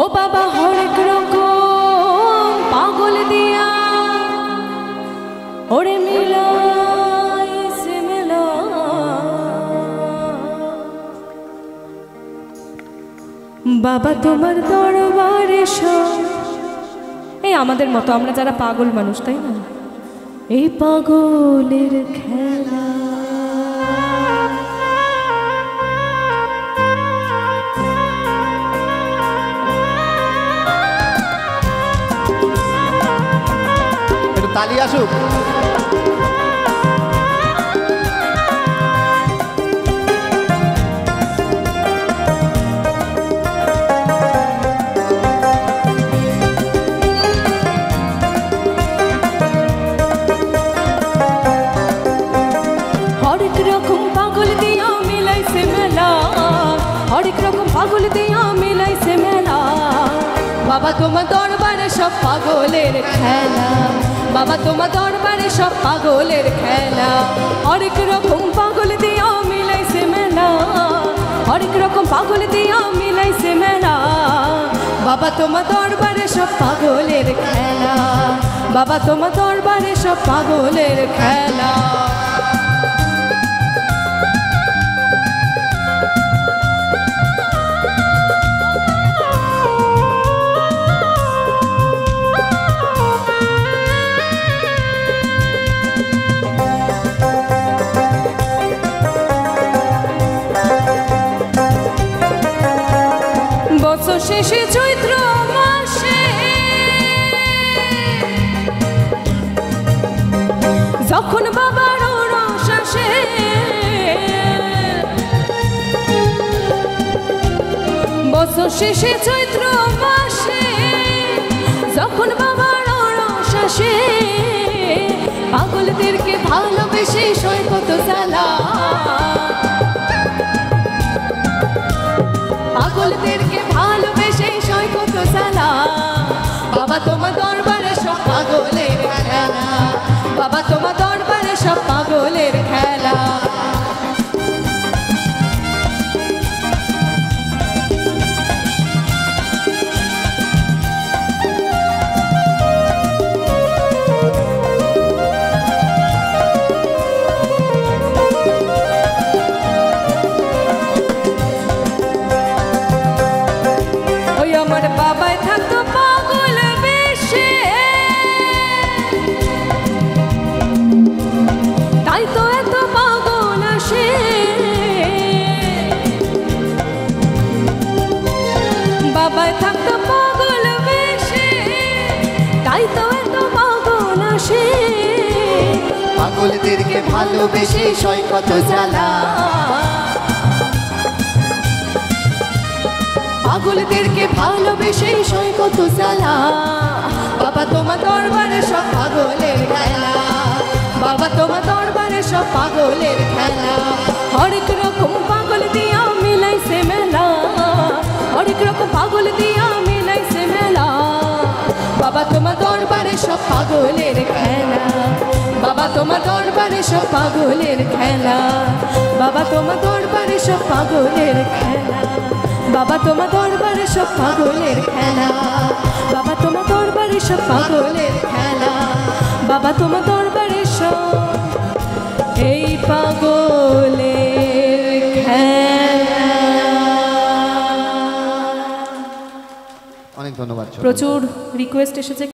ও বাবা হরেক রকম পাগল দিয়া ওরে মিলাইছে মেলা, বাবা তোমার দরবারে সব এই আমাদের মতো আমরা যারা পাগল মানুষ, তাই না? এই পাগলের খেলা তালি আসুক। হরেক রকম পাগল দিয়া মিলাইছে মেলা, হরেক রকম পাগল দিয়া মিলাইছে মেলা, বাবা তোমার দরবারে সব পাগলের খেলা, বাবা তোমার দরবারে সব পাগলের খেলা, হরেক রকম পাগল দিয়া মিলাইছে মেলা, হরেক রকম পাগল দিয়া মিলাইছে মেলা, বাবা তোমার দরবারে সব পাগলের খেলা, বাবা তোমার দরবারে সব পাগলের খেলা। বছর শেষে চৈত্র মাসে যখন বাবার রস আসে, বছর শেষে চৈত্র মাসে যখন বাবার রস আসে, পাগলদেরকে ভালোবেসে সৈকত জ্বালা, পাগলদেরকে ভালোবেসে সৈকত জ্বালা, বাবা তোমার দরবারে সব পাগলের খেলা, বাবা তোমার দরবারে সব পাগলের খেলা। আমার বাবাই থাকতো পাগল বেশে, তাই তো এত পাগল আসে, বাবাই থাকতো পাগল বেশে, তাই তো এত পাগল আসে, পাগলদেরকে ভালোবেসে সৈকত জ্বালা, পাগলদেরকে ভালোবেসে সৈকত জ্বালা, বাবা তোমার দরবারে সব পাগলের খেলা, বাবা তোমার দরবারে সব পাগলের খেলা, হরেক রকম পাগল দিয়া মিলাইছে মেলা, হরেক রকম পাগল দিয়া মিলাইছে মেলা, বাবা তোমার দরবারে সব পাগলের খেলা, বাবা তোমার দরবারে সব পাগলের খেলা, বাবা তোমার দরবারে সব পাগলের খেলা, বাবা তোমার দরবারে সব পাগলের খেলা, বাবা তোমার দরবারে সব পাগলের খেলা, বাবা তোমার দরবারে সব এই পাগলের খেলা। অনেক ধন্যবাদ। প্রচুর রিকোয়েস্ট এসেছে।